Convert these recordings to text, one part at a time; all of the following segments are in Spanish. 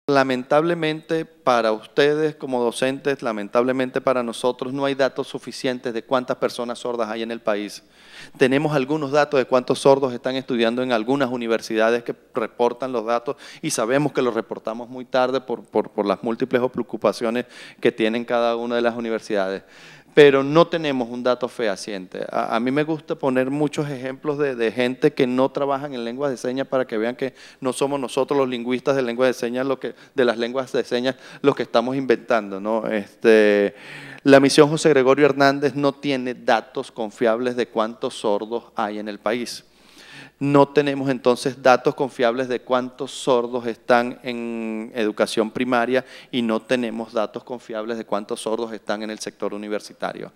Lamentablemente para ustedes como docentes, lamentablemente para nosotros no hay datos suficientes de cuántas personas sordas hay en el país. Tenemos algunos datos de cuántos sordos están estudiando en algunas universidades que reportan los datos y sabemos que los reportamos muy tarde por las múltiples ocupaciones que tienen cada una de las universidades. Pero no tenemos un dato fehaciente. A mí me gusta poner muchos ejemplos de gente que no trabajan en lenguas de señas para que vean que no somos nosotros los lingüistas de lenguas de señas, de las lenguas de señas, los que estamos inventando, ¿no? La misión José Gregorio Hernández no tiene datos confiables de cuántos sordos hay en el país. No tenemos entonces datos confiables de cuántos sordos están en educación primaria y no tenemos datos confiables de cuántos sordos están en el sector universitario.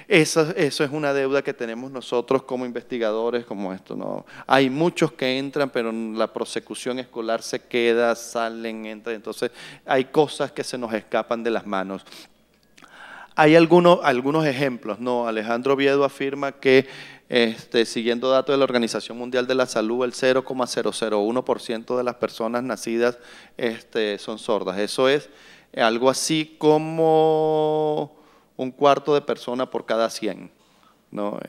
Eso es una deuda que tenemos nosotros como investigadores, como esto, ¿no? Hay muchos que entran, pero la prosecución escolar se queda, salen, entran, entonces hay cosas que se nos escapan de las manos. Hay algunos ejemplos, ¿no? Alejandro Oviedo afirma que, siguiendo datos de la Organización Mundial de la Salud, el 0,001% de las personas nacidas son sordas. Eso es algo así como un cuarto de persona por cada 100, ¿no?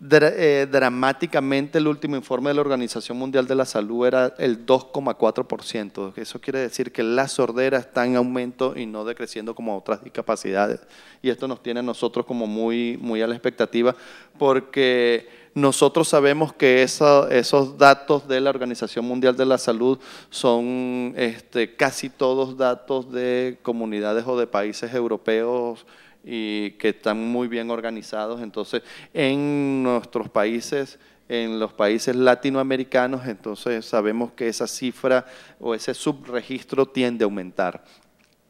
Dramáticamente el último informe de la Organización Mundial de la Salud era el 2,4%. Eso quiere decir que la sordera está en aumento y no decreciendo como otras discapacidades. Y esto nos tiene a nosotros como muy a la expectativa, porque nosotros sabemos que esos datos de la Organización Mundial de la Salud son casi todos datos de comunidades o de países europeos y que están muy bien organizados. Entonces, en nuestros países, en los países latinoamericanos, entonces sabemos que esa cifra o ese subregistro tiende a aumentar.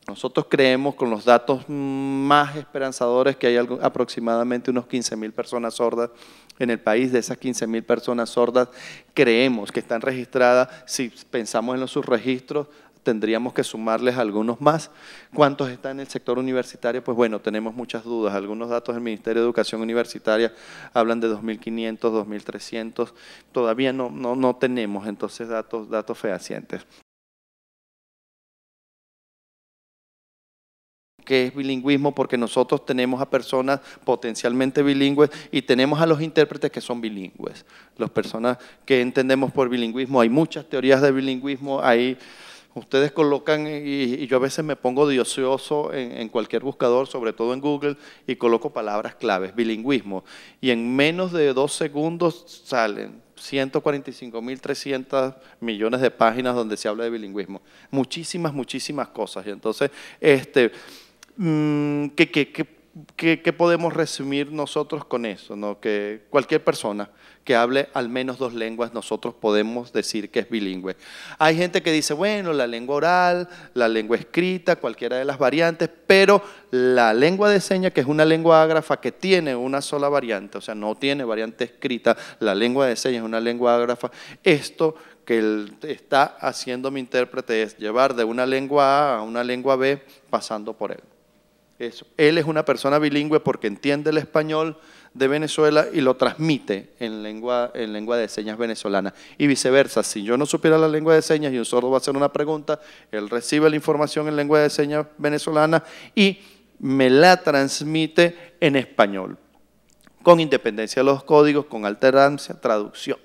Nosotros creemos, con los datos más esperanzadores, que hay aproximadamente unos 15.000 personas sordas en el país. De esas 15.000 personas sordas, creemos que están registradas. Si pensamos en los subregistros, tendríamos que sumarles algunos más. ¿Cuántos están en el sector universitario? Pues bueno, tenemos muchas dudas. Algunos datos del Ministerio de Educación Universitaria hablan de 2.500, 2.300. Todavía no tenemos entonces datos fehacientes. ¿Qué es bilingüismo? Porque nosotros tenemos a personas potencialmente bilingües y tenemos a los intérpretes que son bilingües. Las personas que entendemos por bilingüismo, hay muchas teorías de bilingüismo, ustedes colocan, y yo a veces me pongo de ocioso en cualquier buscador, sobre todo en Google, y coloco palabras claves, bilingüismo, y en menos de 2 segundos salen 145.300 millones de páginas donde se habla de bilingüismo. Muchísimas cosas. Y entonces, ¿qué podemos resumir nosotros con eso, ¿no? Que cualquier persona que hable al menos 2 lenguas, nosotros podemos decir que es bilingüe. Hay gente que dice, bueno, la lengua oral, la lengua escrita, cualquiera de las variantes, pero la lengua de señas, que es una lengua ágrafa que tiene una sola variante, o sea, no tiene variante escrita, la lengua de señas es una lengua ágrafa. Esto que está haciendo mi intérprete es llevar de una lengua A a una lengua B pasando por él. Eso. Él es una persona bilingüe porque entiende el español de Venezuela y lo transmite en lengua de señas venezolana. Y viceversa, si yo no supiera la lengua de señas y un sordo va a hacer una pregunta, él recibe la información en lengua de señas venezolana y me la transmite en español, con independencia de los códigos, con alterancia, traducción.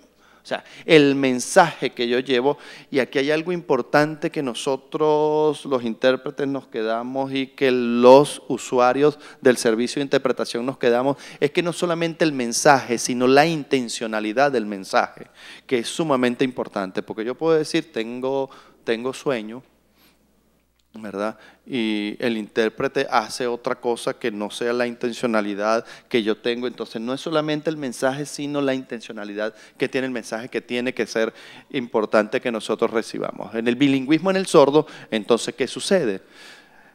O sea, el mensaje que yo llevo, y aquí hay algo importante que nosotros los intérpretes nos quedamos y que los usuarios del servicio de interpretación nos quedamos, es que no solamente el mensaje, sino la intencionalidad del mensaje, que es sumamente importante, porque yo puedo decir, tengo sueño, ¿verdad? Y el intérprete hace otra cosa que no sea la intencionalidad que yo tengo. Entonces no es solamente el mensaje, sino la intencionalidad que tiene el mensaje, que tiene que ser importante que nosotros recibamos. En el bilingüismo en el sordo, entonces, ¿qué sucede?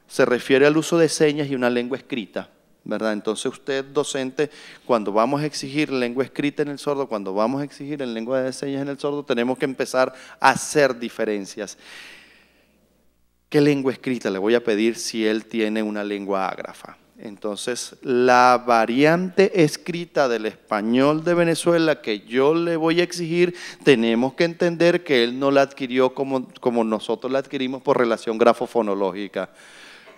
Se refiere al uso de señas y una lengua escrita, ¿verdad? Entonces usted, docente, cuando vamos a exigir lengua escrita en el sordo, cuando vamos a exigir en lengua de señas en el sordo, tenemos que empezar a hacer diferencias. ¿Qué lengua escrita le voy a pedir si él tiene una lengua ágrafa? Entonces, la variante escrita del español de Venezuela que yo le voy a exigir, tenemos que entender que él no la adquirió como nosotros la adquirimos por relación grafofonológica.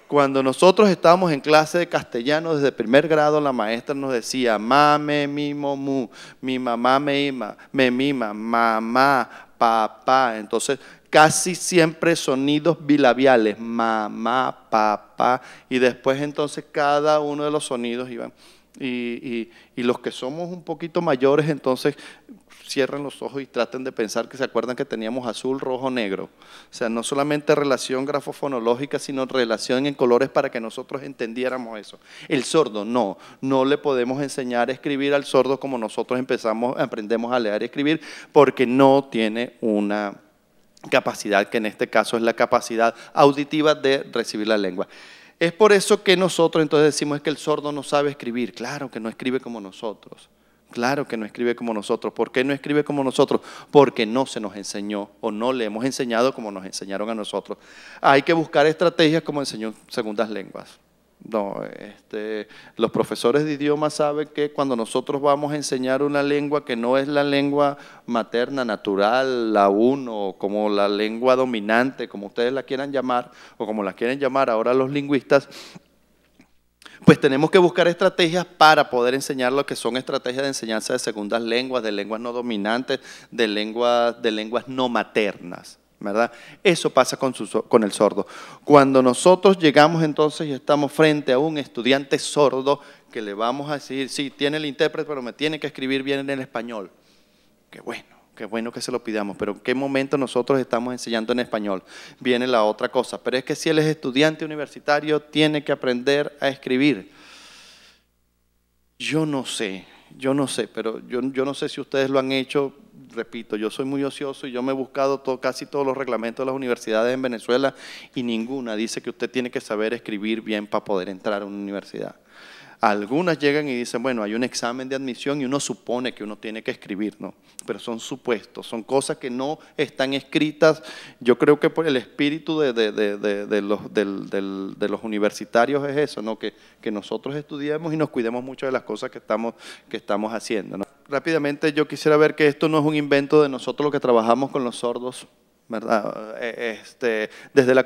Cuando nosotros estábamos en clase de castellano desde primer grado, la maestra nos decía ma, me, mi, mo, mu, mi mamá me mima, mamá, papá. Entonces, casi siempre sonidos bilabiales, mamá, papá, y después entonces cada uno de los sonidos iban. Y los que somos un poquito mayores, entonces cierren los ojos y traten de pensar que se acuerdan que teníamos azul, rojo, negro. O sea, no solamente relación grafofonológica, sino relación en colores para que nosotros entendiéramos eso. El sordo, no le podemos enseñar a escribir al sordo como nosotros aprendemos a leer y escribir, porque no tiene una capacidad, que en este caso es la capacidad auditiva de recibir la lengua. Es por eso que nosotros entonces decimos que el sordo no sabe escribir. Claro que no escribe como nosotros. Claro que no escribe como nosotros. ¿Por qué no escribe como nosotros? Porque no se nos enseñó o no le hemos enseñado como nos enseñaron a nosotros. Hay que buscar estrategias como enseñó segundas lenguas. No, los profesores de idiomas saben que cuando nosotros vamos a enseñar una lengua que no es la lengua materna, natural, la uno, como la lengua dominante, como ustedes la quieran llamar, o como la quieren llamar ahora los lingüistas, pues tenemos que buscar estrategias para poder enseñar lo que son estrategias de enseñanza de segundas lenguas, de lenguas no dominantes, de lenguas no maternas, ¿verdad? Eso pasa con el sordo. Cuando nosotros llegamos entonces y estamos frente a un estudiante sordo que le vamos a decir, sí, tiene el intérprete, pero me tiene que escribir bien en el español. Qué bueno que se lo pidamos, pero ¿en qué momento nosotros estamos enseñando en español? Viene la otra cosa, pero es que si él es estudiante universitario, tiene que aprender a escribir. Yo no sé, pero yo no sé si ustedes lo han hecho. Repito, yo soy muy ocioso y yo me he buscado casi todos los reglamentos de las universidades en Venezuela y ninguna dice que usted tiene que saber escribir bien para poder entrar a una universidad. Algunas llegan y dicen, bueno, hay un examen de admisión y uno supone que uno tiene que escribir, ¿no? Pero son supuestos, son cosas que no están escritas. Yo creo que por el espíritu de los universitarios es eso, ¿no? Que nosotros estudiemos y nos cuidemos mucho de las cosas que estamos haciendo, ¿no? Rápidamente yo quisiera ver que esto no es un invento de nosotros los que trabajamos con los sordos, ¿verdad? Desde la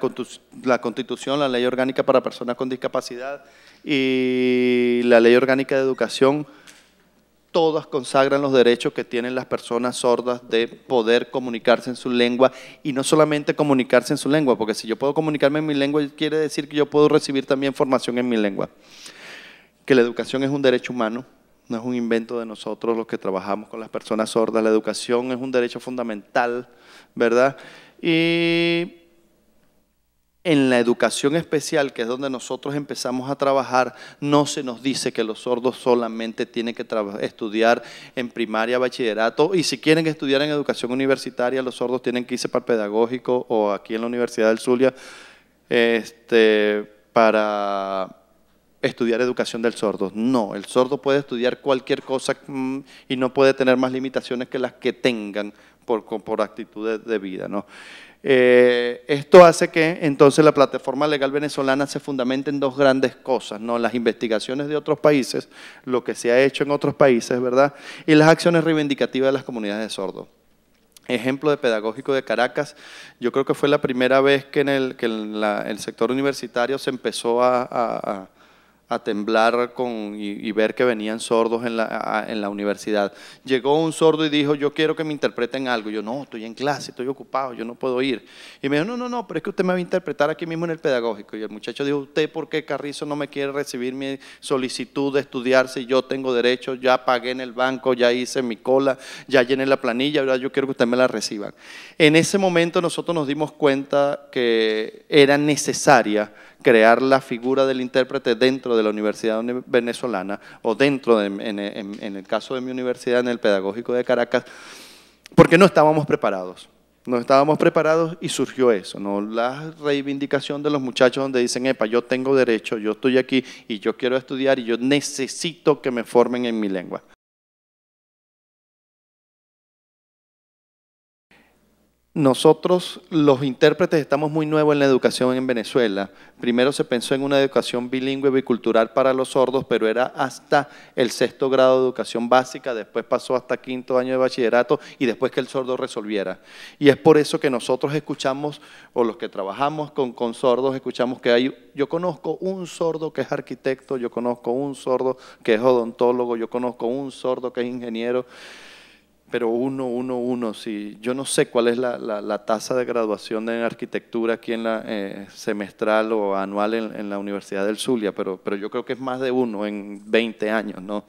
Constitución, la Ley Orgánica para Personas con Discapacidad y la Ley Orgánica de Educación, todas consagran los derechos que tienen las personas sordas de poder comunicarse en su lengua y no solamente comunicarse en su lengua, porque si yo puedo comunicarme en mi lengua, quiere decir que yo puedo recibir también formación en mi lengua. Que la educación es un derecho humano, no es un invento de nosotros los que trabajamos con las personas sordas. La educación es un derecho fundamental, ¿verdad? Y en la educación especial, que es donde nosotros empezamos a trabajar, no se nos dice que los sordos solamente tienen que estudiar en primaria, bachillerato, y si quieren estudiar en educación universitaria, los sordos tienen que irse para el pedagógico o aquí en la Universidad del Zulia para estudiar educación del sordo. No, el sordo puede estudiar cualquier cosa y no puede tener más limitaciones que las que tengan por actitudes de vida, ¿no? Esto hace que entonces la plataforma legal venezolana se fundamente en dos grandes cosas, ¿no? Las investigaciones de otros países, lo que se ha hecho en otros países, ¿verdad? Y las acciones reivindicativas de las comunidades de sordos. Ejemplo de Pedagógico de Caracas, yo creo que fue la primera vez que el sector universitario se empezó a temblar y ver que venían sordos en la universidad. Llegó un sordo y dijo, yo quiero que me interpreten algo. Yo, no, estoy en clase, estoy ocupado, yo no puedo ir. Y me dijo, no, pero es que usted me va a interpretar aquí mismo en el pedagógico. Y el muchacho dijo, ¿usted por qué, Carrizo, no me quiere recibir mi solicitud de estudiar si yo tengo derecho? Ya pagué en el banco, ya hice mi cola, ya llené la planilla, ahora yo quiero que usted me la reciba. En ese momento nosotros nos dimos cuenta que era necesaria crear la figura del intérprete dentro de la Universidad Venezolana o dentro, en el caso de mi universidad, en el Pedagógico de Caracas, porque no estábamos preparados. No estábamos preparados y surgió eso, ¿no? La reivindicación de los muchachos donde dicen, epa, yo tengo derecho, yo estoy aquí y yo quiero estudiar y yo necesito que me formen en mi lengua. nosotros, los intérpretes, estamos muy nuevos en la educación en Venezuela. Primero se pensó en una educación bilingüe bicultural para los sordos, pero era hasta el 6º grado de educación básica, después pasó hasta 5º año de bachillerato y después que el sordo resolviera. Y es por eso que nosotros escuchamos, o los que trabajamos con sordos, escuchamos que yo conozco un sordo que es arquitecto, yo conozco un sordo que es odontólogo, yo conozco un sordo que es ingeniero. Pero uno, sí. Yo no sé cuál es la tasa de graduación de arquitectura aquí en la semestral o anual en la Universidad del Zulia, pero yo creo que es más de uno en 20 años, ¿no?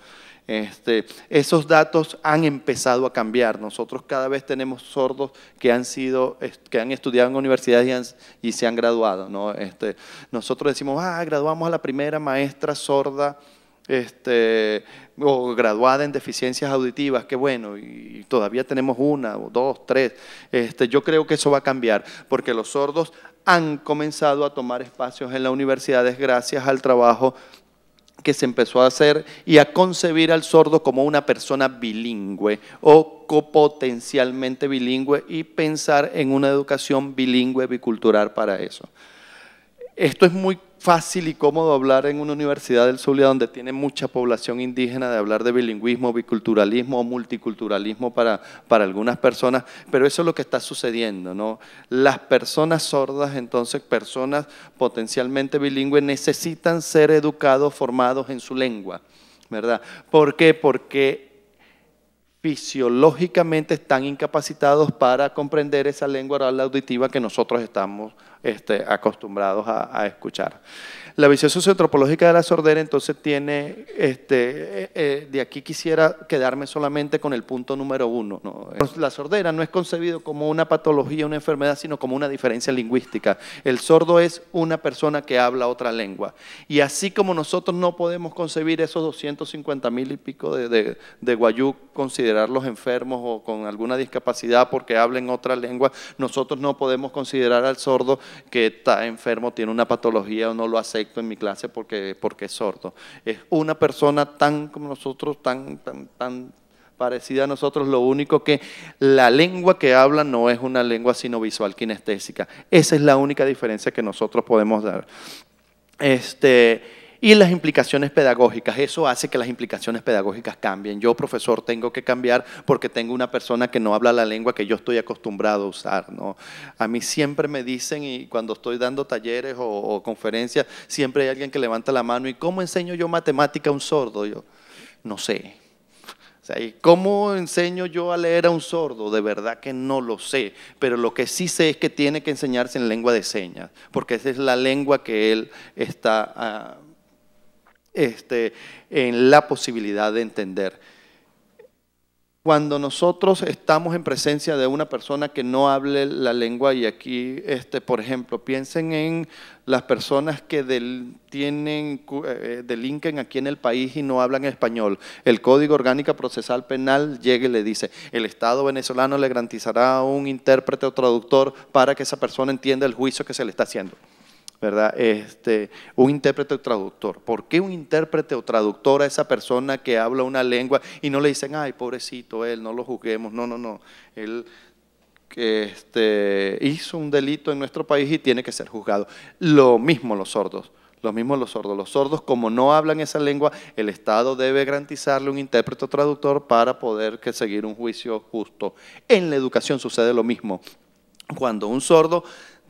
Esos datos han empezado a cambiar. Nosotros cada vez tenemos sordos que han estudiado en universidades y se han graduado, ¿no? Nosotros decimos, graduamos a la primera maestra sorda o graduada en deficiencias auditivas, qué bueno, y todavía tenemos una, o dos, tres. Yo creo que eso va a cambiar, porque los sordos han comenzado a tomar espacios en las universidades gracias al trabajo que se empezó a hacer y a concebir al sordo como una persona bilingüe o potencialmente bilingüe y pensar en una educación bilingüe bicultural para eso. Esto es muy fácil y cómodo hablar en una universidad del Zulia donde tiene mucha población indígena, de hablar de bilingüismo, biculturalismo o multiculturalismo para algunas personas, pero eso es lo que está sucediendo, ¿no? Las personas sordas, entonces personas potencialmente bilingües, necesitan ser educados, formados en su lengua, ¿verdad? ¿Por qué? Porque fisiológicamente están incapacitados para comprender esa lengua oral auditiva que nosotros estamos acostumbrados a escuchar. La visión socioantropológica de la sordera entonces tiene, de aquí quisiera quedarme solamente con el punto número 1, ¿no? La sordera no es concebido como una patología, una enfermedad, sino como una diferencia lingüística. El sordo es una persona que habla otra lengua. Y así como nosotros no podemos concebir esos 250.000 y pico de guayú, considerarlos enfermos o con alguna discapacidad porque hablen otra lengua, nosotros no podemos considerar al sordo que está enfermo, tiene una patología o no lo acepto en mi clase porque es sordo. Es una persona tan como nosotros, tan parecida a nosotros, lo único que la lengua que habla no es una lengua sino visual kinestésica. Esa es la única diferencia que nosotros podemos dar. Y las implicaciones pedagógicas, eso hace que las implicaciones pedagógicas cambien. Yo, profesor, tengo que cambiar porque tengo una persona que no habla la lengua que yo estoy acostumbrado a usar, ¿no? A mí siempre me dicen, y cuando estoy dando talleres o conferencias, siempre hay alguien que levanta la mano, ¿y cómo enseño yo matemática a un sordo? Yo, no sé. O sea, ¿y cómo enseño yo a leer a un sordo? De verdad que no lo sé, pero lo que sí sé es que tiene que enseñarse en lengua de señas, porque esa es la lengua que él está en la posibilidad de entender. Cuando nosotros estamos en presencia de una persona que no hable la lengua, y aquí, por ejemplo, piensen en las personas que delinquen aquí en el país y no hablan español. El Código Orgánico Procesal Penal llega y le dice, el Estado venezolano le garantizará un intérprete o traductor para que esa persona entienda el juicio que se le está haciendo, ¿verdad? Un intérprete o traductor. ¿Por qué un intérprete o traductor a esa persona que habla una lengua y no le dicen, ay, pobrecito él, no lo juzguemos? No. Él hizo un delito en nuestro país y tiene que ser juzgado. Lo mismo los sordos. Los sordos, como no hablan esa lengua, el Estado debe garantizarle un intérprete o traductor para poder seguir un juicio justo. En la educación sucede lo mismo. Cuando un sordo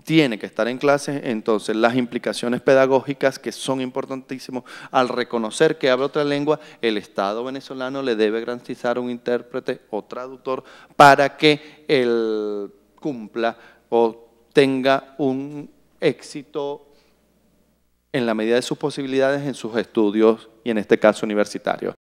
tiene que estar en clase, entonces las implicaciones pedagógicas que son importantísimas, al reconocer que habla otra lengua, el Estado venezolano le debe garantizar un intérprete o traductor para que él cumpla o tenga un éxito en la medida de sus posibilidades en sus estudios y en este caso universitarios.